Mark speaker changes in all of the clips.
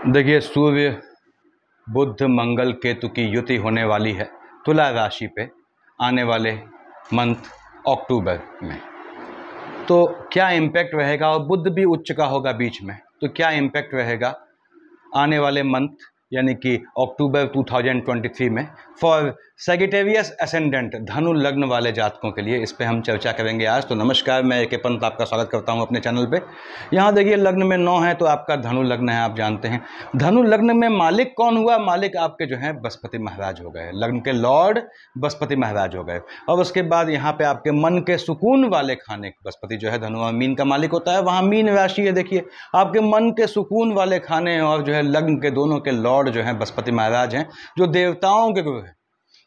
Speaker 1: देखिए, सूर्य बुध मंगल केतु की युति होने वाली है तुला राशि पे आने वाले मंथ अक्टूबर में। तो क्या इम्पैक्ट रहेगा, और बुध भी उच्च का होगा बीच में, तो क्या इम्पैक्ट रहेगा आने वाले मंथ यानी कि अक्टूबर 2023 में फॉर सेजिटेरियस असेंडेंट धनु लग्न वाले जातकों के लिए, इस पे हम चर्चा करेंगे आज। तो नमस्कार, मैं AK पंत आपका स्वागत करता हूं अपने चैनल पे। यहाँ देखिए, लग्न में 9 है तो आपका धनु लग्न है, आप जानते हैं। धनु लग्न में मालिक कौन हुआ? मालिक आपके जो है बृहस्पति महाराज हो गए, लग्न के लॉर्ड बृहस्पति महाराज हो गए। और उसके बाद यहाँ पे आपके मन के सुकून वाले खाने, बृहस्पति जो है धनु और मीन का मालिक होता है, वहाँ मीन राशि है। देखिए, आपके मन के सुकून वाले खाने और जो है लग्न के दोनों के लॉर्ड जो है बृहस्पति महाराज हैं, जो देवताओं के गुरु हैं।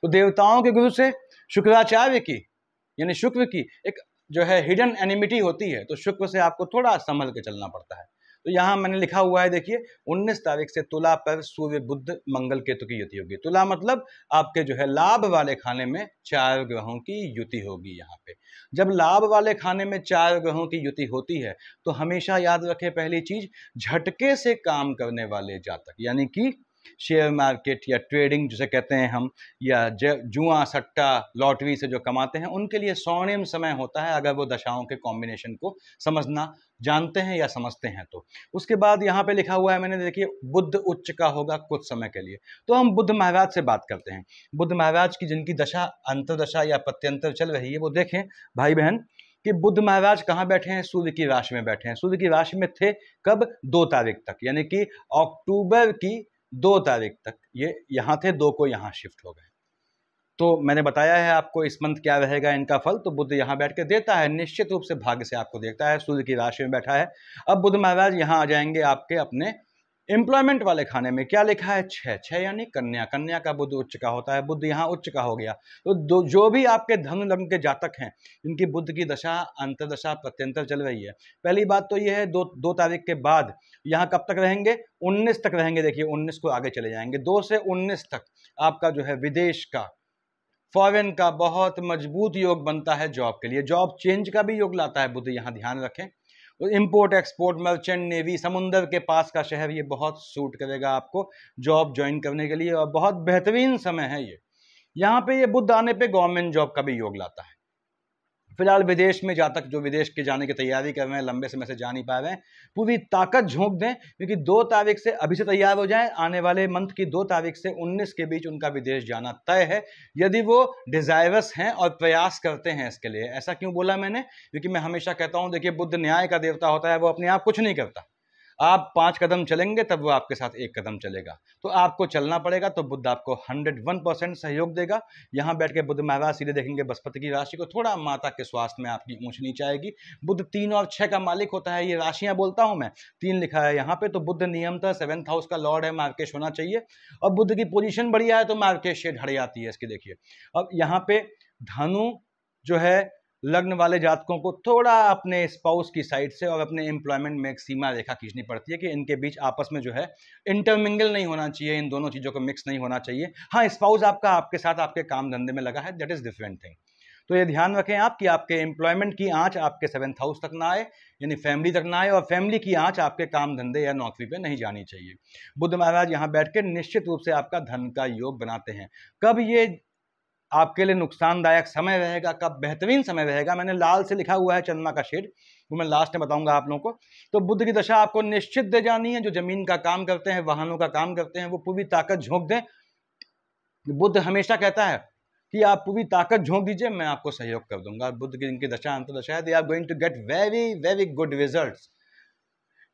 Speaker 1: तो देवताओं के गुरु से शुक्राचार्य की यानी शुक्र की एक जो है हिडन एनिमिटी होती है, तो शुक्र से आपको थोड़ा संभल के चलना पड़ता है। तो यहाँ मैंने लिखा हुआ है, देखिए 19 तारीख से तुला पर सूर्य बुध मंगल केतु की युति होगी। तुला मतलब आपके जो है लाभ वाले खाने में 4 ग्रहों की युति होगी। यहाँ पे जब लाभ वाले खाने में 4 ग्रहों की युति होती है तो हमेशा याद रखें, पहली चीज, झटके से काम करने वाले जातक यानी कि शेयर मार्केट या ट्रेडिंग जिसे कहते हैं हम, या जुआ सट्टा लॉटरी से जो कमाते हैं, उनके लिए स्वर्णिम समय होता है अगर वो दशाओं के कॉम्बिनेशन को समझना जानते हैं या समझते हैं तो। उसके बाद यहाँ पे लिखा हुआ है मैंने, देखिए बुध उच्च का होगा कुछ समय के लिए। तो हम बुध महाराज से बात करते हैं। बुध महाराज की जिनकी दशा अंतरदशा या प्रत्यंतर चल रही है, वो देखें भाई बहन कि बुध महाराज कहाँ बैठे हैं? सूर्य की राशि में बैठे हैं। सूर्य की राशि में थे कब? 2 तारीख तक, यानी कि अक्टूबर की 2 तारीख तक ये यहाँ थे, 2 को यहाँ शिफ्ट हो गए। तो मैंने बताया है आपको इस मंथ क्या रहेगा इनका फल। तो बुध यहाँ बैठ के देता है, निश्चित रूप से भाग्य से आपको देखता है, सूर्य की राशि में बैठा है। अब बुध महाराज यहाँ आ जाएंगे आपके अपने एम्प्लॉयमेंट वाले खाने में। क्या लिखा है? 6 यानी कन्या। कन्या का बुध उच्च का होता है, बुध यहाँ उच्च का हो गया। तो जो भी आपके धनु लग्न के जातक हैं, इनकी बुध की दशा अंतरदशा प्रत्यंतर चल रही है, पहली बात तो यह है 2 तारीख के बाद यहाँ कब तक रहेंगे? 19 तक रहेंगे। देखिए 19 को आगे चले जाएंगे, 2 से 19 तक आपका जो है विदेश का, फॉरेन का बहुत मजबूत योग बनता है जॉब के लिए। जॉब चेंज का भी योग लाता है बुध, यहाँ ध्यान रखें। इंपोर्ट एक्सपोर्ट, मर्चेंट नेवी, समुंदर के पास का शहर, ये बहुत सूट करेगा आपको जॉब ज्वाइन करने के लिए, और बहुत बेहतरीन समय है ये। यहाँ पे ये बुध आने पे गवर्नमेंट जॉब का भी योग लाता है। फिलहाल विदेश में जातक जो विदेश के जाने की तैयारी कर रहे हैं, लंबे समय से जा नहीं पा रहे हैं, पूरी ताकत झोंक दें, क्योंकि 2 तारीख से अभी से तैयार हो जाएं। आने वाले मंथ की 2 तारीख से 19 के बीच उनका विदेश जाना तय है, यदि वो डिजायरस हैं और प्रयास करते हैं इसके लिए। ऐसा क्यों बोला मैंने? क्योंकि मैं हमेशा कहता हूं, देखिए बुध न्याय का देवता होता है, वो अपने आप कुछ नहीं करता। आप 5 कदम चलेंगे तब वो आपके साथ 1 कदम चलेगा, तो आपको चलना पड़ेगा। तो बुध आपको 101% सहयोग देगा। यहाँ बैठ के बुध महाराज सीधे देखेंगे बृहस्पति की राशि को, थोड़ा माता के स्वास्थ्य में आपकी ऊंच नीच आएगी। बुध 3 और 6 का मालिक होता है, ये राशियां बोलता हूं मैं, 3 लिखा है यहाँ पे। तो बुध नियमतः 7th हाउस का लॉर्ड है, मार्केश होना चाहिए, और बुध की पोजीशन बढ़िया है तो मार्केश शेड हट जाती है इसकी। देखिए अब यहाँ पे धनु जो है लग्न वाले जातकों को थोड़ा अपने स्पाउस की साइड से और अपने एम्प्लॉयमेंट में एक सीमा रेखा खींचनी पड़ती है कि इनके बीच आपस में जो है इंटरमिंगल नहीं होना चाहिए, इन दोनों चीज़ों को मिक्स नहीं होना चाहिए। हाँ, स्पाउस आपका आपके साथ आपके काम धंधे में लगा है, दैट इज डिफरेंट थिंग। तो ये ध्यान रखें आप कि आपके एम्प्लॉयमेंट की आंच आपके 7th हाउस तक ना आए, यानी फैमिली तक ना आए, और फैमिली की आंच आपके काम धंधे या नौकरी पे नहीं जानी चाहिए। बुध महाराज यहाँ बैठ के निश्चित रूप से आपका धन का योग बनाते हैं। कब ये आपके लिए नुकसानदायक समय रहेगा, कब बेहतरीन समय रहेगा, मैंने लाल से लिखा हुआ है चंद्रमा का शेड, वो मैं लास्ट में बताऊंगा आप लोगों को। तो बुध की दशा आपको निश्चित दे जानी है। जो जमीन का काम करते हैं, वाहनों का काम करते हैं, वो पूरी ताकत झोंक दें। बुध हमेशा कहता है कि आप पूरी ताकत झोंक दीजिए, मैं आपको सहयोग कर दूंगा। बुध की इनकी दशा अंतर्दशा है, they are going to get very very good results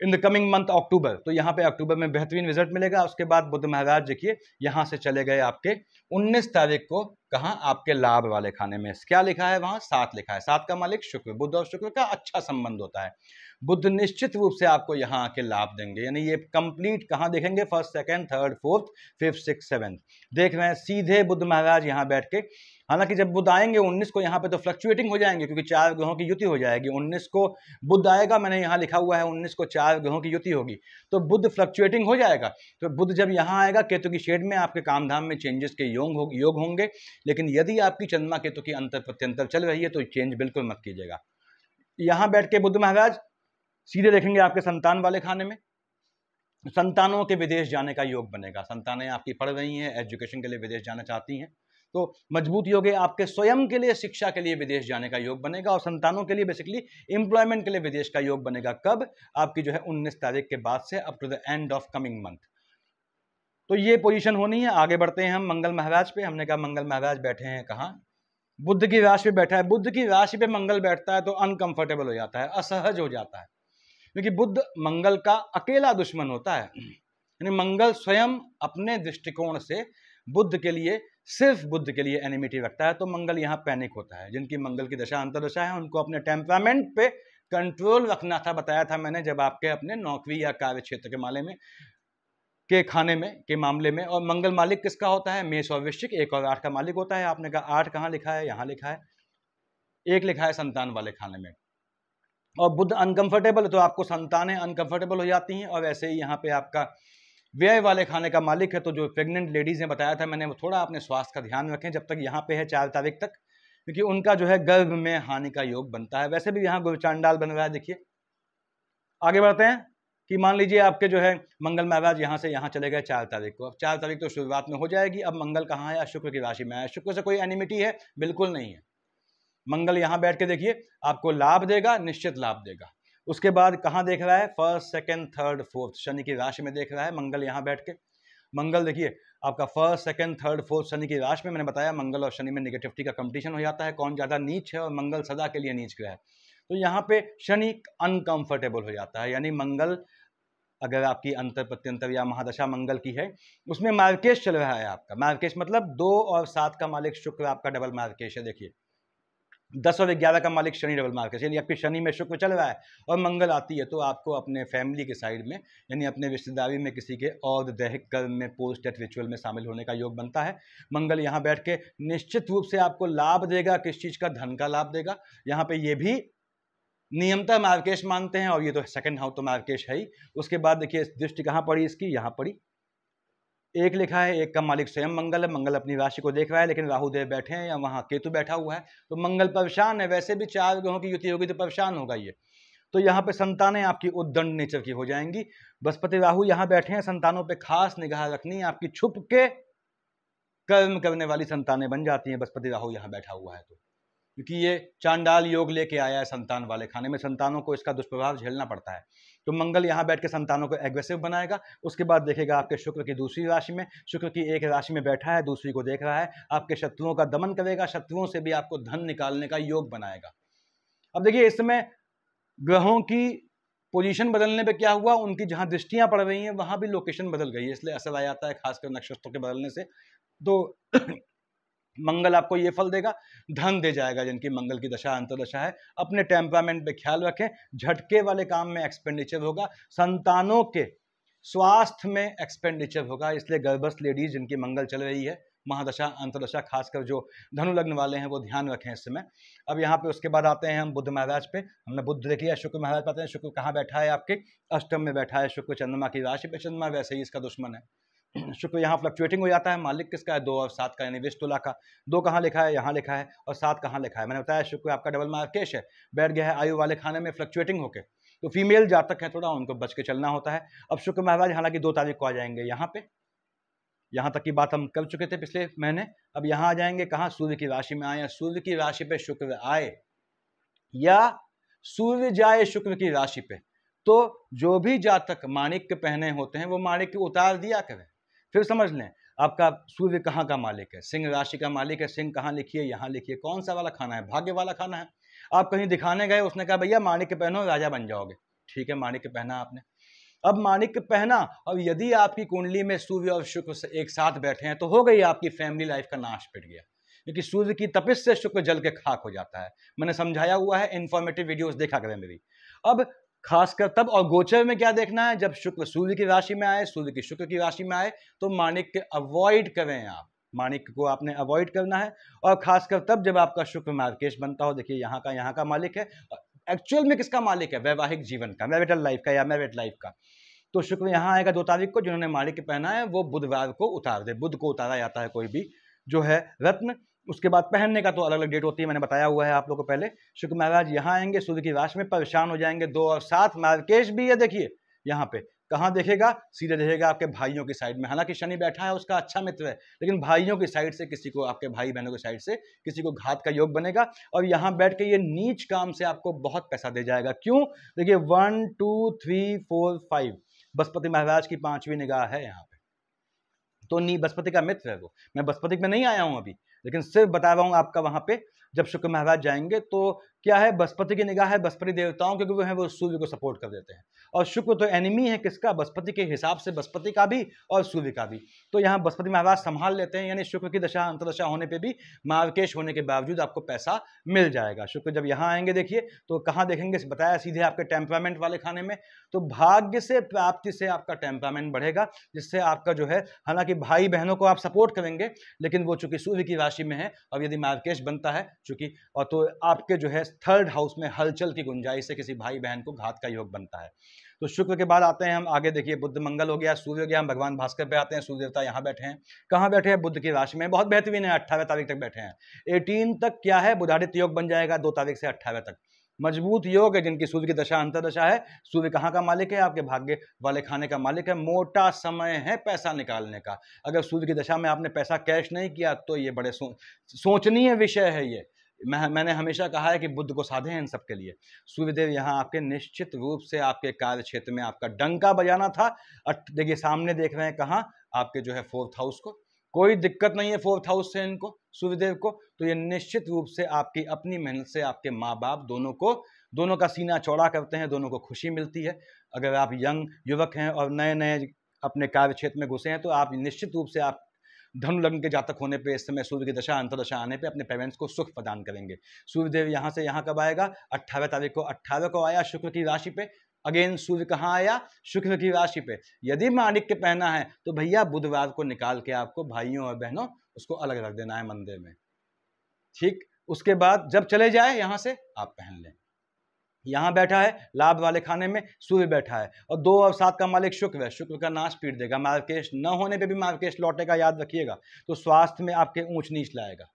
Speaker 1: in the coming month October. तो यहाँ पे अक्टूबर में बेहतरीन रिजल्ट मिलेगा। उसके बाद बुध महाराज देखिए यहाँ से चले गए आपके 19 तारीख को, कहाँ? आपके लाभ वाले खाने में। क्या लिखा है वहाँ? 7 लिखा है। 7 का मालिक शुक्र, बुध और शुक्र का अच्छा संबंध होता है। बुध निश्चित रूप से आपको यहाँ आके लाभ देंगे, यानी ये कंप्लीट कहाँ देखेंगे? 1st 2nd 3rd 4th 5th 6th 7th देख रहे हैं सीधे बुध महाराज यहाँ बैठ के। हालांकि जब बुध आएंगे 19 को यहाँ पे तो फ्लक्चुएटिंग हो जाएंगे, क्योंकि 4 ग्रहों की युति हो जाएगी। 19 को बुध आएगा, मैंने यहाँ लिखा हुआ है 19 को 4 ग्रहों की युति होगी, तो बुध फ्लक्चुएटिंग हो जाएगा। तो बुध जब यहाँ आएगा केतु की शेड में, आपके काम धाम में चेंजेस के योग होंगे। लेकिन यदि आपकी चंद्रमा केतु की अंतर प्रत्यंतर चल रही है तो चेंज बिल्कुल मत कीजिएगा। यहाँ बैठ के बुध महाराज सीधे देखेंगे आपके संतान वाले खाने में, संतानों के विदेश जाने का योग बनेगा। संतानें आपकी पढ़ रही हैं, एजुकेशन के लिए विदेश जाना चाहती हैं, तो मजबूत योग है। आपके स्वयं के लिए, शिक्षा के लिए विदेश जाने का योग बनेगा, और संतानों के लिए बेसिकली एम्प्लॉयमेंट के लिए विदेश का योग बनेगा। कब? आपकी जो है 19 तारीख के बाद से up to the end of coming month. तो ये पोजीशन होनी है। आगे बढ़ते हैं हम मंगल महाराज पे। हमने कहा मंगल महाराज बैठे हैं कहाँ? बुध की राशि पे बैठा है। बुध की राशि पे मंगल बैठता है तो अनकंफर्टेबल हो जाता है, असहज हो जाता है, क्योंकि बुध मंगल का अकेला दुश्मन होता है। यानी मंगल स्वयं अपने दृष्टिकोण से बुध के लिए, सिर्फ बुध के लिए एनिमिटी रखता है, तो मंगल यहाँ पैनिक होता है। जिनकी मंगल की दशा अंतर्दशा है उनको अपने टेम्परामेंट पे कंट्रोल रखना था, बताया था मैंने जब आपके अपने नौकरी या कार्य क्षेत्र के माले में के खाने में के मामले में। और मंगल मालिक किसका होता है? मेष और वृश्चिक, 1 और 8 का मालिक होता है। आपने कहा 8 कहाँ लिखा है? यहाँ लिखा है। 1 लिखा है संतान वाले खाने में। और बुध अनकंफर्टेबल, तो आपको संतानें अनकंफर्टेबल हो जाती हैं। और वैसे ही यहाँ पे आपका व्यय वाले खाने का मालिक है, तो जो प्रेग्नेंट लेडीज ने बताया था मैंने, वो थोड़ा अपने स्वास्थ्य का ध्यान रखें जब तक यहाँ पे है 4 तारीख तक, क्योंकि उनका जो है गर्भ में हानि का योग बनता है। वैसे भी यहाँ गुरु चांडाल बन रहा है। देखिए आगे बढ़ते हैं कि मान लीजिए आपके जो है मंगल महाराज यहाँ से यहाँ चले गए 4 तारीख को। अब 4 तारीख तो शुरुआत में हो जाएगी। अब मंगल कहाँ है? शुक्र की राशि में है। शुक्र से कोई एनिमिटी है? बिल्कुल नहीं है। मंगल यहाँ बैठ के देखिए आपको लाभ देगा, निश्चित लाभ देगा। उसके बाद कहाँ देख रहा है? 1st, 2nd, 3rd, 4th Shani की राशि में देख रहा है मंगल यहाँ बैठ के। मंगल देखिए आपका 1st, 2nd, 3rd, 4th Shani की राशि में। मैंने बताया मंगल और शनि में नेगेटिविटी का कंपटीशन हो जाता है, कौन ज़्यादा नीच है, और मंगल सदा के लिए नीच ग्रह है। तो यहाँ पे शनि अनकंफर्टेबल हो जाता है। यानी मंगल, अगर आपकी अंतर प्रत्यंतर या महादशा मंगल की है, उसमें मार्केश चल रहा है आपका। मार्केश मतलब 2 और 7 का मालिक शुक्र आपका डबल मार्केश है। देखिए 10 और 11 का मालिक शनि डबल मार्केश, यानी आपकी शनि में शुक्र चल रहा है और मंगल आती है, तो आपको अपने फैमिली के साइड में, यानी अपने रिश्तेदारी में किसी के और दैहिक कर्म में, पोस्ट डेथ रिचुअल में शामिल होने का योग बनता है। मंगल यहाँ बैठ के निश्चित रूप से आपको लाभ देगा। किस चीज़ का? धन का लाभ देगा। यहाँ पे ये भी नियमतः मार्केश मानते हैं, और ये तो 2nd हाउस तो मार्केश है ही। उसके बाद देखिए दृष्टि कहाँ पड़ी इसकी? यहाँ पड़ी। 1 लिखा है, 1 का मालिक स्वयं मंगल है। मंगल अपनी राशि को देख रहा है, लेकिन राहु देव बैठे हैं या वहाँ केतु बैठा हुआ है, तो मंगल परेशान है। वैसे भी 4 ग्रहों की युति होगी तो परेशान होगा ये। तो यहाँ पे संतानें आपकी उद्दंड नेचर की हो जाएंगी। बृहस्पति राहु यहाँ बैठे हैं, संतानों पे खास निगाह रखनी है। आपकी छुप के कर्म करने वाली संतानें बन जाती हैं बृहस्पति राहु यहाँ बैठा हुआ है, तो क्योंकि ये चांडाल योग लेके आया है संतान वाले खाने में। संतानों को इसका दुष्प्रभाव झेलना पड़ता है। तो मंगल यहाँ बैठ के संतानों को एग्रेसिव बनाएगा। उसके बाद देखेगा आपके शुक्र की दूसरी राशि में, शुक्र की एक राशि में बैठा है, दूसरी को देख रहा है, आपके शत्रुओं का दमन करेगा, शत्रुओं से भी आपको धन निकालने का योग बनाएगा। अब देखिए इस समय ग्रहों की पोजीशन बदलने पे क्या हुआ, उनकी जहां दृष्टियां पड़ रही हैं वहां भी लोकेशन बदल गई है, इसलिए असर आ जाता है खासकर नक्षत्रों के बदलने से। तो मंगल आपको ये फल देगा, धन दे जाएगा। जिनकी मंगल की दशा अंतर्दशा है, अपने टेम्परामेंट पे ख्याल रखें। झटके वाले काम में एक्सपेंडिचर होगा, संतानों के स्वास्थ्य में एक्सपेंडिचर होगा, इसलिए गर्भस्थ लेडीज जिनकी मंगल चल रही है, महादशा अंतर्दशा, खासकर जो धनु लग्न वाले हैं वो ध्यान रखें इस समय। अब यहाँ पे उसके बाद आते हैं हम बुध महाराज पे। हमने बुध देख लिया, शुक्र महाराज पाते हैं। शुक्र कहाँ बैठा है? आपके अष्टम में बैठा है। शुक्र चंद्रमा की राशि पे, चंद्रमा वैसे ही इसका दुश्मन है। शुक्र यहाँ फ्लक्चुएटिंग हो जाता है। मालिक किसका है? 2 और 7 का, यानी वृष तुला का। 2 कहाँ लिखा है? यहाँ लिखा है। और 7 कहाँ लिखा है? मैंने बताया शुक्र आपका डबल मार्केश है, बैठ गया है आयु वाले खाने में फ्लक्चुएटिंग होकर। तो फीमेल जातक है थोड़ा, उनको बच के चलना होता है। अब शुक्र महाराज हालांकि 2 तारीख को आ जाएंगे यहाँ पे। यहाँ तक की बात हम कर चुके थे पिछले महीने। अब यहाँ आ जाएंगे कहाँ? सूर्य की राशि में आए। सूर्य की राशि पे शुक्र आए या सूर्य जाए शुक्र की राशि पे, तो जो भी जातक माणिक्य पहने होते हैं वो माणिक्य उतार दिया करें। फिर समझ लें आपका सूर्य कहाँ का मालिक है? सिंह राशि का मालिक है। सिंह कहाँ लिखिए? यहाँ लिखिए। कौन सा वाला खाना है? भाग्य वाला खाना है। आप कहीं दिखाने गए, उसने कहा भैया माणिक्य पहनो राजा बन जाओगे। ठीक है, माणिक्य पहना आपने। अब माणिक्य पहना, और यदि आपकी कुंडली में सूर्य और शुक्र एक साथ बैठे हैं तो हो गई आपकी फैमिली लाइफ का नाश पिट गया, क्योंकि सूर्य की तपिश से शुक्र जल के खाक हो जाता है। मैंने समझाया हुआ है, इन्फॉर्मेटिव वीडियोस देखा करें मेरी। अब खासकर तब, और गोचर में क्या देखना है, जब शुक्र सूर्य की राशि में आए, सूर्य की शुक्र की राशि में आए, तो माणिक्य अवॉइड करें आप। माणिक्य को आपने अवॉइड करना है। और खासकर तब जब आपका शुक्र मार्केश बनता हो। देखिए यहाँ का मालिक है। एक्चुअल में किसका मालिक है? वैवाहिक जीवन का, मैरिटल लाइफ का या मैरिड लाइफ का। तो शुक्र यहाँ आएगा 2 तारीख को। जिन्होंने माणिक्य पहना है वो बुधवार को उतार दे। बुध को उतारा जाता है कोई भी जो है रत्न। उसके बाद पहनने का तो अलग अलग डेट होती है, मैंने बताया हुआ है आप लोगों को पहले। शुक्र महाराज यहाँ आएंगे सूर्य की राशि में, परेशान हो जाएंगे। 2 और 7 मार्केश भी है देखिए यहाँ पे, कहाँ देखेगा? सीधे देखेगा आपके भाइयों की साइड में। हालांकि शनि बैठा है उसका अच्छा मित्र है, लेकिन भाइयों की साइड से किसी को, आपके भाई बहनों की साइड से किसी को घात का योग बनेगा। और यहाँ बैठ के ये नीच काम से आपको बहुत पैसा दे जाएगा। क्यों? देखिए 1 2 3 4 5 बृहस्पति महाराज की 5वीं निगाह है यहाँ पे, तो नी बृहस्पति का मित्र है वो। मैं बृहस्पति में नहीं आया हूं अभी, लेकिन सिर्फ बता रहा हूं आपका। वहां पे जब शुक्र महाराज जाएंगे तो क्या है, बृहस्पति की निगाह है बृहस्पति देवताओं, क्योंकि वो है वो सूर्य को सपोर्ट कर देते हैं। और शुक्र तो एनिमी है किसका? बृहस्पति के हिसाब से, बृहस्पति का भी और सूर्य का भी। तो यहाँ बृहस्पति महाराज संभाल लेते हैं, यानी शुक्र की दशा अंतर्दशा होने पे भी, मार्केश होने के बावजूद आपको पैसा मिल जाएगा। शुक्र जब यहाँ आएंगे देखिए तो कहाँ देखेंगे? बताया सीधे आपके टेम्परामेंट वाले खाने में। तो भाग्य से, प्राप्ति से आपका टेम्परामेंट बढ़ेगा, जिससे आपका जो है, हालांकि भाई बहनों को आप सपोर्ट करेंगे, लेकिन वो चूंकि सूर्य की राशि में है और यदि मार्केश बनता है चूंकि, और तो आपके जो है 3rd हाउस में हलचल की गुंजाइश से किसी भाई बहन को घात का योग बनता है। तो शुक्र के बाद आते हैं हम आगे, देखिए बुध मंगल हो गया, सूर्य हो गया, हम भगवान भास्कर पे आते हैं। सूर्य देवता यहाँ बैठे हैं, कहाँ बैठे हैं? बुध की राशि में, बहुत बेहतरीन है। 18 तारीख तक बैठे हैं। 18 तक क्या है? बुधादित्य योग बन जाएगा 2 तारीख से 18 तक। मजबूत योग है जिनकी सूर्य की दशा अंतर्दशा है। सूर्य कहाँ का मालिक है? आपके भाग्य वाले खाने का मालिक है। मोटा समय है पैसा निकालने का। अगर सूर्य की दशा में आपने पैसा कैश नहीं किया तो ये बड़े सोचनीय विषय है। ये मैंने हमेशा कहा है कि बुद्ध को साधे हैं इन सब के लिए। सूर्यदेव यहाँ आपके निश्चित रूप से आपके कार्य क्षेत्र में आपका डंका बजाना था। देखिए सामने देख रहे हैं कहाँ? आपके जो है 4th हाउस को। कोई दिक्कत नहीं है 4th हाउस से इनको, सूर्यदेव को। तो ये निश्चित रूप से आपकी अपनी मेहनत से आपके माँ बाप दोनों का सीना चौड़ा करते हैं, दोनों को खुशी मिलती है। अगर आप यंग युवक हैं और नए नए अपने कार्य क्षेत्र में घुसे हैं तो आप निश्चित रूप से, आप धनु लग्न के जातक होने पे इस समय सूर्य की दशा अंतर्दशा आने पे अपने पेरेंट्स को सुख प्रदान करेंगे। सूर्यदेव यहाँ से यहाँ कब आएगा? 18 तारीख को। 18 को आया शुक्र की राशि पे। अगेन सूर्य कहाँ आया? शुक्र की राशि पे। यदि माणिक्य पहना है तो भैया बुधवार को निकाल के आपको भाइयों और बहनों उसको अलग रख देना है मंदिर में, ठीक। उसके बाद जब चले जाए यहाँ से आप पहन लें। यहाँ बैठा है लाभ वाले खाने में, सूर्य बैठा है और 2 और 7 का मालिक शुक्र है। शुक्र का नाश पीट देगा, मार्केश न होने पे भी मार्केश लौटेगा, याद रखिएगा। तो स्वास्थ्य में आपके ऊंच नीच लाएगा,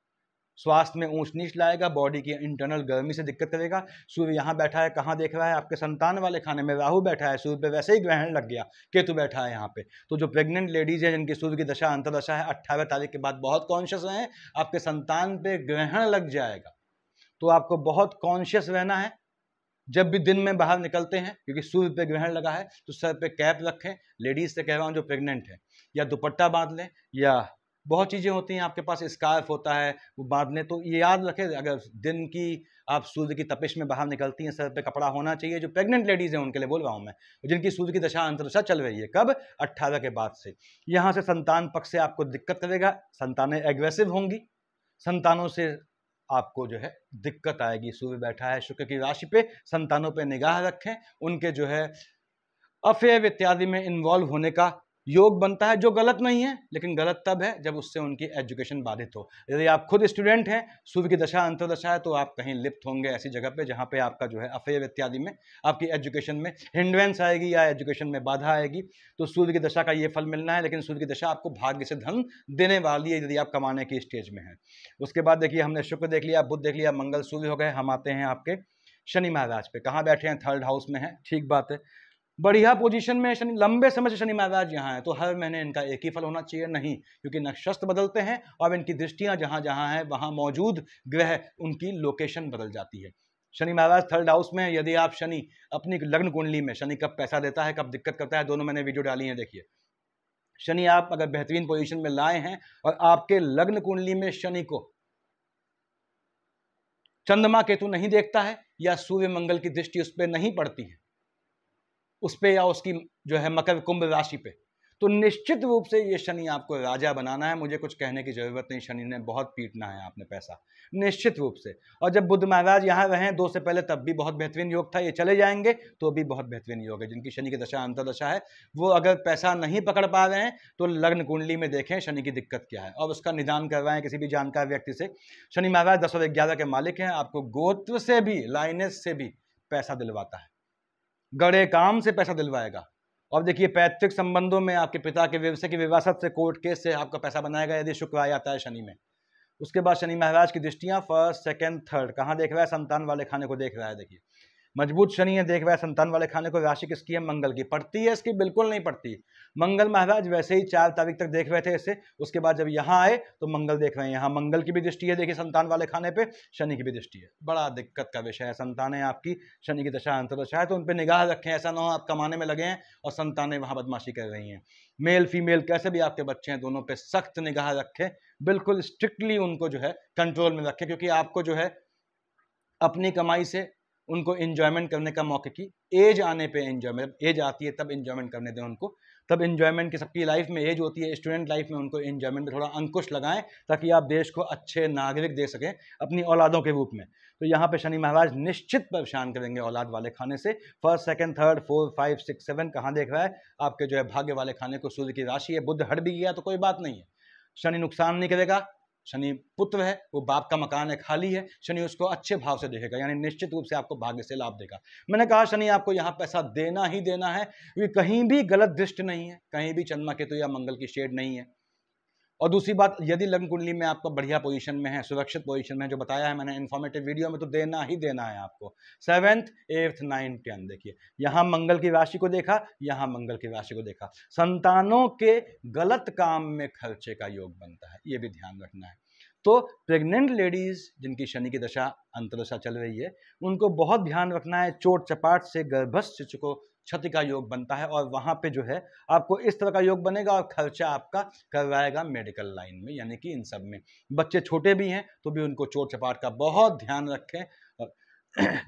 Speaker 1: स्वास्थ्य में ऊंच नीच लाएगा, बॉडी की इंटरनल गर्मी से दिक्कत करेगा। सूर्य यहाँ बैठा है, कहाँ देख रहा है? आपके संतान वाले खाने में। राहु बैठा है, सूर्य पे वैसे ही ग्रहण लग गया, केतु बैठा है यहाँ पे। तो जो प्रेग्नेंट लेडीज है जिनकी सूर्य की दशा अंतर्दशा है, 18 तारीख के बाद बहुत कॉन्शियस रहें, आपके संतान पे ग्रहण लग जाएगा। तो आपको बहुत कॉन्शियस रहना है जब भी दिन में बाहर निकलते हैं, क्योंकि सूर्य पे ग्रहण लगा है। तो सर पे कैप रखें, लेडीज से कह रहा हूँ जो प्रेग्नेंट है, या दुपट्टा बांध लें, या बहुत चीज़ें होती हैं आपके पास, स्कार्फ होता है वो बांध लें। तो ये याद रखें, अगर दिन की आप सूर्य की तपिश में बाहर निकलती हैं, सर पे कपड़ा होना चाहिए। जो प्रेग्नेंट लेडीज़ हैं उनके लिए बोल रहा हूँ मैं, जिनकी सूर्य की दशा अंतर्दशा चल रही है। कब? 18 के बाद से। यहाँ से संतान पक्ष से आपको दिक्कत करेगा, संतानें एग्रेसिव होंगी, संतानों से आपको जो है दिक्कत आएगी। सूर्य बैठा है शुक्र की राशि पे, संतानों पे निगाह रखें, उनके जो है अफेयर इत्यादि में इन्वॉल्व होने का योग बनता है, जो गलत नहीं है, लेकिन गलत तब है जब उससे उनकी एजुकेशन बाधित हो। यदि आप खुद स्टूडेंट हैं, सूर्य की दशा अंतर्दशा है, तो आप कहीं लिप्त होंगे ऐसी जगह पे जहाँ पे आपका जो है अफेयर इत्यादि में आपकी एजुकेशन में हिंड्रेंस आएगी या एजुकेशन में बाधा आएगी। तो सूर्य की दशा का ये फल मिलना है, लेकिन सूर्य की दशा आपको भाग्य से धन देने वाली है यदि आप कमाने की स्टेज में हैं। उसके बाद देखिए हमने शुक्र देख लिया, बुध देख लिया, मंगल सूर्य हो गए। हम आते हैं आपके शनि महाराज पे। कहाँ बैठे हैं? 3rd हाउस में है, ठीक बात है, बढ़िया पोजीशन में शनि। लंबे समय से शनि महाराज यहाँ है, तो हर महीने इनका एक ही फल होना चाहिए? नहीं, क्योंकि नक्षत्र बदलते हैं और इनकी दृष्टियां जहां जहां है वहां मौजूद ग्रह उनकी लोकेशन बदल जाती है। शनि महाराज 3rd हाउस में। यदि आप शनि अपनी लग्न कुंडली में, शनि कब पैसा देता है कब दिक्कत करता है, दोनों मैंने वीडियो डाली है, देखिए। शनि आप अगर बेहतरीन पोजीशन में लाए हैं और आपके लग्न कुंडली में शनि को चंद्रमा केतु नहीं देखता है या सूर्य मंगल की दृष्टि उस पर नहीं पड़ती है, उस पे या उसकी जो है मकर कुंभ राशि पे, तो निश्चित रूप से ये शनि आपको राजा बनाना है। मुझे कुछ कहने की जरूरत नहीं, शनि ने बहुत पीटना है आपने पैसा, निश्चित रूप से। और जब बुध महाराज यहाँ रहे 2 से पहले तब भी बहुत बेहतरीन योग था, ये चले जाएंगे तो भी बहुत बेहतरीन योग है। जिनकी शनि की दशा अंतर्दशा है वो अगर पैसा नहीं पकड़ पा रहे हैं तो लग्न कुंडली में देखें शनि की दिक्कत क्या है और उसका निदान करवाएं किसी भी जानकार व्यक्ति से। शनि महाराज 10 और 11 के मालिक हैं, आपको गोत्र से भी, लाइनेज से भी पैसा दिलवाता है, गड़े काम से पैसा दिलवाएगा। और देखिए पैतृक संबंधों में आपके पिता के व्यवसाय की विरासत से, कोर्ट केस से आपका पैसा बनाएगा यदि शुक्र आ जाता है शनि में। उसके बाद शनि महाराज की दृष्टियां 1st, 2nd, 3rd कहाँ देख रहा है? संतान वाले खाने को देख रहा है। देखिए मजबूत शनि है, देख रहा है संतान वाले खाने को, राशि किसकी है? मंगल की। पड़ती है इसकी? बिल्कुल नहीं पड़ती। मंगल महाराज वैसे ही 4 तारीख तक देख रहे थे इसे, उसके बाद जब यहाँ आए तो मंगल देख रहे हैं, यहाँ मंगल की भी दृष्टि है, देखिए संतान वाले खाने पे, शनि की भी दृष्टि है। बड़ा दिक्कत का विषय है। संतानें आपकी शनि की दशा अंतर्दशा है तो उन पर निगाह रखें, ऐसा ना हो आप कमाने में लगे हैं और संतानें वहां बदमाशी कर रही हैं। मेल फीमेल कैसे भी आपके बच्चे हैं, दोनों पे सख्त निगाह रखें, बिल्कुल स्ट्रिक्टली उनको जो है कंट्रोल में रखें, क्योंकि आपको जो है अपनी कमाई से उनको एंजॉयमेंट करने का मौके की एज आने पे, एंजॉयमेंट एज आती है तब एंजॉयमेंट करने दें उनको, तब एंजॉयमेंट की सबकी लाइफ में एज होती है, स्टूडेंट लाइफ में उनको एंजॉयमेंट में थोड़ा अंकुश लगाएं ताकि आप देश को अच्छे नागरिक दे सकें अपनी औलादों के रूप में। तो यहाँ पे शनि महाराज निश्चित परेशान करेंगे औलाद वाले खाने से। 1st, 2nd, 3rd, 4, 5, 6, 7 कहाँ देख रहा है? आपके जो है भाग्य वाले खाने को, सूर्य की राशि है, बुध हट भी गया तो कोई बात नहीं है, शनि नुकसान नहीं करेगा। शनि पुत्र है, वो बाप का मकान है, खाली है, शनि उसको अच्छे भाव से देखेगा, यानी निश्चित रूप से आपको भाग्य से लाभ देगा। मैंने कहा शनि आपको यहाँ पैसा देना ही देना है, क्योंकि कहीं भी गलत दृष्टि नहीं है, कहीं भी चंद्रमा केतु या मंगल की शेड नहीं है। और दूसरी बात, यदि लग्न कुंडली में आपका बढ़िया पोजीशन में है, सुरक्षित पोजीशन में, जो बताया है मैंने इन्फॉर्मेटिव वीडियो में, तो देना ही देना है आपको। 7th, 8th, 9th, 10th देखिए, यहाँ मंगल की राशि को देखा, यहाँ मंगल की राशि को देखा, संतानों के गलत काम में खर्चे का योग बनता है, ये भी ध्यान रखना है। तो प्रेग्नेंट लेडीज जिनकी शनि की दशा अंतर्दशा चल रही है, उनको बहुत ध्यान रखना है, चोट चपाट से गर्भस्थ शिशु को क्षति का योग बनता है, और वहां पे जो है आपको इस तरह का योग बनेगा और खर्चा आपका करवाएगा मेडिकल लाइन में, यानी कि इन सब में। बच्चे छोटे भी हैं तो भी उनको चोट चपाट का बहुत ध्यान रखें।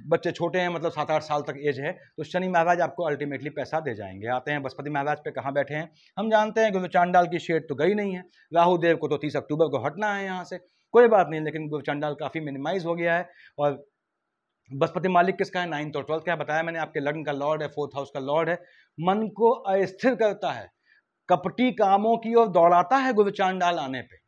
Speaker 1: बच्चे छोटे हैं मतलब 7-8 साल तक एज है, तो शनि महाराज आपको अल्टीमेटली पैसा दे जाएंगे। आते हैं बृहस्पति महाराज पे, कहाँ बैठे हैं? हम जानते हैं गुरु चांडाल की शेड तो गई नहीं है, राहु देव को तो 30 अक्टूबर को हटना है यहाँ से, कोई बात नहीं, लेकिन गुरु चांडाल काफी मिनिमाइज हो गया है। और बृहस्पति मालिक किसका है? 9th और 12th का है, बताया मैंने, आपके लग्न का लॉर्ड है, 4th हाउस का लॉर्ड है, मन को अस्थिर करता है, कपटी कामों की ओर दौड़ाता है गुरु चांडाल आने पे।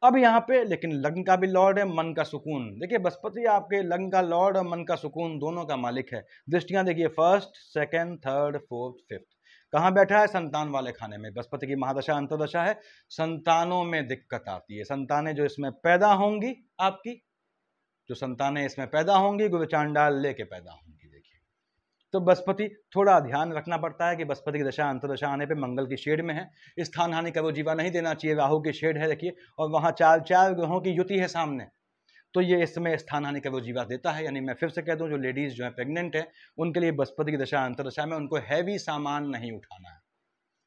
Speaker 1: अब यहाँ पे लेकिन लग्न का भी लॉर्ड है, मन का सुकून, देखिए बृहस्पति आपके लग्न का लॉर्ड और मन का सुकून दोनों का मालिक है। दृष्टियां देखिए 1st, 2nd, 3rd, 4th, 5th, कहाँ बैठा है? संतान वाले खाने में। बृहस्पति की महादशा अंतर्दशा है, संतानों में दिक्कत आती है, संतानें जो इसमें पैदा होंगी, आपकी जो संतानें इसमें पैदा होंगी गुरु चांडाल लेके पैदा होंगी। देखिए तो बृहस्पति थोड़ा ध्यान रखना पड़ता है कि बृहस्पति की दशा अंतर्दशा आने पे मंगल की शेड में है, स्थान हानि का वो जीवा नहीं देना चाहिए, राहु की शेड है देखिए, और वहां 4 ग्रहों की युति है सामने, तो ये इसमें स्थान हानि का वो जीवा देता है। यानी मैं फिर से कह दूं, जो लेडीज जो है प्रेग्नेंट है, उनके लिए बृहस्पति की दशा अंतर्दशा में उनको हैवी सामान नहीं उठाना है,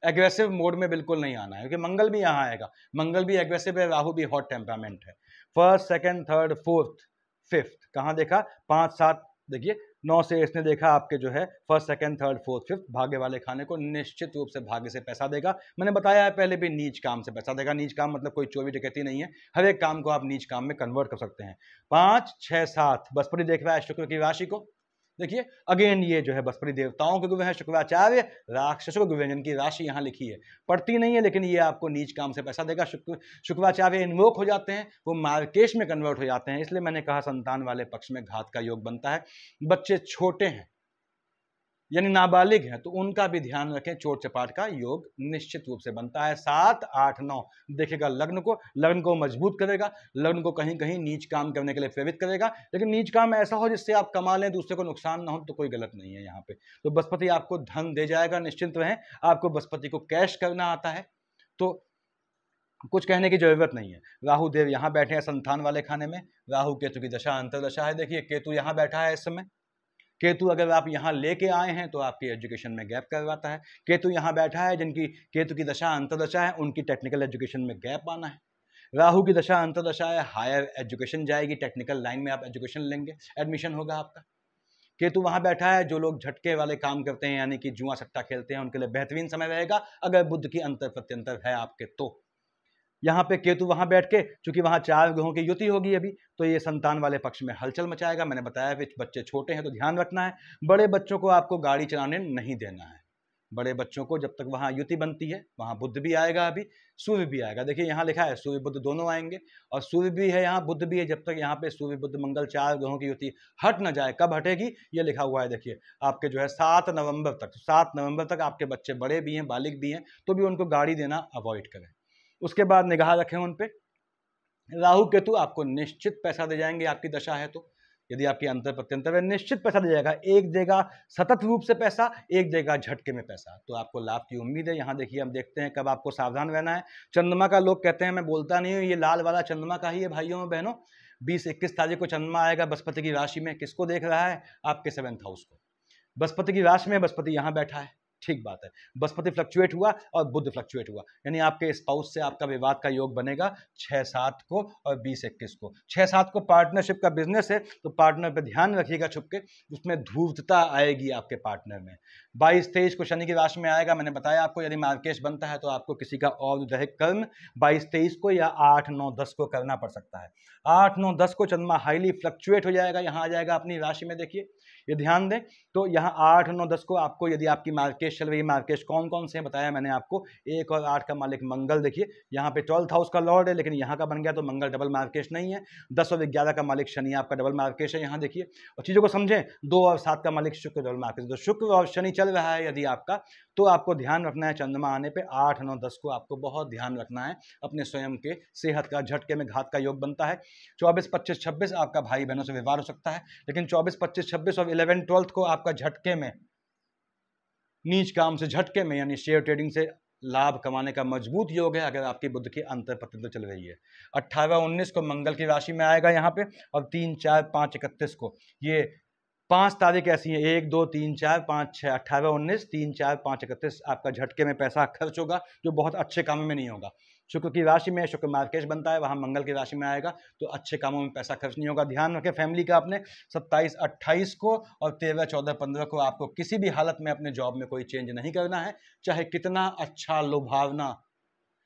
Speaker 1: एग्रेसिव मोड में बिल्कुल नहीं आना है, क्योंकि मंगल भी यहाँ आएगा, मंगल भी एग्रेसिव है, राहु भी हॉट टेम्परामेंट है। 1st, 2nd, 3rd, 4th, 5th कहाँ देखा? 5, 7 देखिए, 9 से इसने देखा आपके जो है 1st, 2nd, 3rd, 4th, 5th, भाग्य वाले खाने को निश्चित रूप से भाग्य से पैसा देगा। मैंने बताया है पहले भी, नीच काम से पैसा देगा। नीच काम मतलब कोई चोरी डकैती नहीं है, हर एक काम को आप नीच काम में कन्वर्ट कर सकते हैं। 5, 6, 7 बृहस्पति देख रहा है शुक्र की राशि को, देखिए अगेन ये जो है बृहस्पति देवताओं के गुरु है, शुक्राचार्य राक्षसों के गुरु है, जिनकी राशि यहाँ लिखी है, पढ़ती नहीं है, लेकिन ये आपको नीच काम से पैसा देगा। शुक्राचार्य इन्वोक हो जाते हैं, वो मार्केश में कन्वर्ट हो जाते हैं, इसलिए मैंने कहा संतान वाले पक्ष में घात का योग बनता है। बच्चे छोटे हैं यानी नाबालिग है, तो उनका भी ध्यान रखें, चोट चपाट का योग निश्चित रूप से बनता है। 7, 8, 9 देखेगा लग्न को मजबूत करेगा, लग्न को कहीं कहीं नीच काम करने के लिए प्रेरित करेगा, लेकिन नीच काम ऐसा हो जिससे आप कमा लें, दूसरे को नुकसान ना हो, तो कोई गलत नहीं है यहाँ पे। तो बृहस्पति आपको धन दे जाएगा, निश्चिंत रहें। आपको बृहस्पति को कैश करना आता है तो कुछ कहने की जरूरत नहीं है। राहु देव यहाँ बैठे हैं संतान वाले खाने में, राहु केतु की दशा अंतर्दशा है, देखिए केतु यहाँ बैठा है इस समय। केतु अगर आप यहाँ लेके आए हैं तो आपकी एजुकेशन में गैप करवाता है। केतु यहाँ बैठा है, जिनकी केतु की दशा अंतर्दशा है, उनकी टेक्निकल एजुकेशन में गैप आना है। राहु की दशा अंतर्दशा है, हायर एजुकेशन जाएगी, टेक्निकल लाइन में आप एजुकेशन लेंगे, एडमिशन होगा आपका। केतु वहाँ बैठा है, जो लोग झटके वाले काम करते हैं यानी कि जुआ सट्टा खेलते हैं, उनके लिए बेहतरीन समय रहेगा, अगर बुध की अंतर प्रत्यंतर है आपके तो। यहाँ पे केतु वहाँ बैठ के, चूंकि वहाँ 4 ग्रहों की युति होगी अभी, तो ये संतान वाले पक्ष में हलचल मचाएगा। मैंने बताया कि बच्चे छोटे हैं तो ध्यान रखना है। बड़े बच्चों को आपको गाड़ी चलाने नहीं देना है, बड़े बच्चों को जब तक वहाँ युति बनती है, वहाँ बुध भी आएगा, अभी सूर्य भी आएगा। देखिए यहाँ लिखा है सूर्य बुध दोनों आएंगे, और सूर्य भी है यहाँ, बुध भी है। जब तक यहाँ पे सूर्य बुध मंगल 4 ग्रहों की युति हट न जाए, कब हटेगी ये लिखा हुआ है, देखिए आपके जो है 7 नवंबर तक। 7 नवंबर तक आपके बच्चे बड़े भी हैं, बालिग भी हैं, तो भी उनको गाड़ी देना अवॉइड करें। उसके बाद निगाह रखें उन पे। राहु केतु आपको निश्चित पैसा दे जाएंगे, आपकी दशा है तो। यदि आपकी अंतर प्रत्यंतर है, निश्चित पैसा दे जाएगा, एक देगा सतत रूप से पैसा, एक देगा झटके में पैसा, तो आपको लाभ की उम्मीद है। यहाँ देखिए हम देखते हैं कब आपको सावधान रहना है। चंद्रमा का लोग कहते हैं मैं बोलता नहीं हूँ, ये लाल वाला चंद्रमा का ही है भाइयों और बहनों। 20-21 तारीख को चंद्रमा आएगा बृहस्पति की राशि में। किसको देख रहा है? आपके 7th हाउस को। बृहस्पति की राशि में बृहस्पति यहाँ बैठा है, ठीक बात है। बृहस्पति फ्लक्चुएट हुआ और बुध फ्लक्चुएट हुआ, यानी आपके स्पाउस से आपका विवाद का योग बनेगा 6-7 को और 20-21 को। 6-7 को पार्टनरशिप का बिजनेस है, तो पार्टनर पे ध्यान रखिएगा छुप के, उसमें धूर्तता आएगी आपके पार्टनर में। 22-23 को शनि की राशि में आएगा। मैंने बताया आपको, यदि मार्केश बनता है तो आपको किसी का और दैहिक कर्म 22-23 को या 8-9-10 को करना पड़ सकता है। 8-9-10 को चंद्रमा हाईली फ्लक्चुएट हो जाएगा, यहाँ आ जाएगा अपनी राशि में। देखिए ये ध्यान दें, तो यहाँ 8-9-10 को आपको, यदि आपकी मार्केश चल रही है, मार्केश कौन कौन से हैं बताया मैंने आपको, 1 और 8 का मालिक मंगल। देखिए यहाँ पे 12th हाउस का लॉर्ड है, लेकिन यहाँ का बन गया तो मंगल डबल मार्केश नहीं है। 10 और 11 का मालिक शनि आपका डबल मार्केश है। यहाँ देखिए, और चीज़ों को समझें, 2 और 7 का मालिक शुक्र डबल मार्केश। तो शुक्र और शनि चल रहा है यदि आपका, तो आपको ध्यान रखना है चंद्रमा आने पे 8-9-10 को आपको बहुत ध्यान रखना है अपने स्वयं के सेहत का। झटके में घात का योग बनता है। 24-25-26 आपका भाई बहनों से व्यवहार हो सकता है, लेकिन 24-25-26 और 11-12 को आपका झटके में, नीच काम से झटके में, यानी शेयर ट्रेडिंग से लाभ कमाने का मजबूत योग है, अगर आपकी बुध की अंतर प्रत्यंतर चल रही है। 18-19 को मंगल की राशि में आएगा यहाँ पे, और 3-4-5-31 को, ये 5 तारीख ऐसी है, 1, 2, 3, 4, 5, 6, 18-19, 3, 4, 5, 31 आपका झटके में पैसा खर्च होगा, जो बहुत अच्छे कामों में नहीं होगा। शुक्र की राशि में शुक्र मार्केश बनता है, वहाँ मंगल की राशि में आएगा, तो अच्छे कामों में पैसा खर्च नहीं होगा। ध्यान रखें फैमिली का अपने। 27-28 को और 13-14-15 को आपको किसी भी हालत में अपने जॉब में कोई चेंज नहीं करना है, चाहे कितना अच्छा लुभावना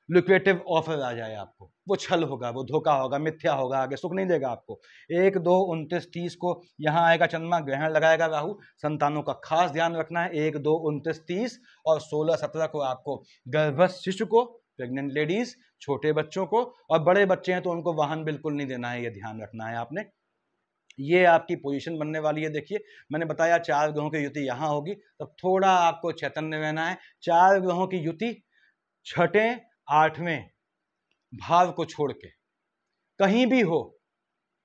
Speaker 1: लुक्रेटिव ऑफर आ जाए आपको, वो छल होगा, वो धोखा होगा, मिथ्या होगा, आगे सुख नहीं देगा आपको। 1, 2, 29, 30 को यहाँ आएगा चंद्रमा, ग्रहण लगाएगा राहु। संतानों का खास ध्यान रखना है। 1, 2, 29, 30 और 16-17 को आपको गर्भस्थ शिशु को, प्रेग्नेंट लेडीज, छोटे बच्चों को, और बड़े बच्चे हैं तो उनको वाहन बिल्कुल नहीं देना है, ये ध्यान रखना है आपने। ये आपकी पोजीशन बनने वाली है। देखिए मैंने बताया 4 ग्रहों की युति यहाँ होगी, तब थोड़ा आपको चैतन्य रहना है। 4 ग्रहों की युति 6ठे 8वें भाव को छोड़ के कहीं भी हो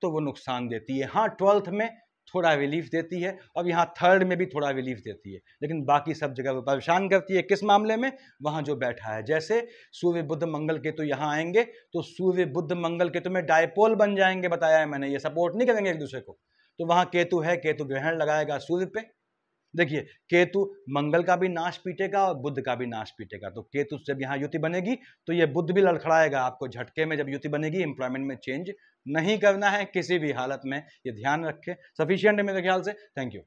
Speaker 1: तो वो नुकसान देती है। हाँ 12th में थोड़ा रिलीफ देती है, और यहाँ 3rd में भी थोड़ा रिलीफ देती है, लेकिन बाकी सब जगह वो परेशान करती है। किस मामले में? वहाँ जो बैठा है। जैसे सूर्य बुध मंगल केतु यहाँ आएंगे तो सूर्य बुध मंगल केतु में डायपोल बन जाएंगे, बताया है मैंने, ये सपोर्ट नहीं करेंगे एक दूसरे को। तो वहाँ केतु है, केतु ग्रहण लगाएगा सूर्य पे। देखिए केतु मंगल का भी नाश पीटेगा और बुध का भी नाश पीटेगा, तो केतु जब यहाँ युति बनेगी तो ये बुध भी लड़खड़ाएगा आपको झटके में। जब युति बनेगी, एम्प्लॉयमेंट में चेंज नहीं करना है किसी भी हालत में, ये ध्यान रखें। सफिशिएंट है मेरे ख्याल से। Thank you.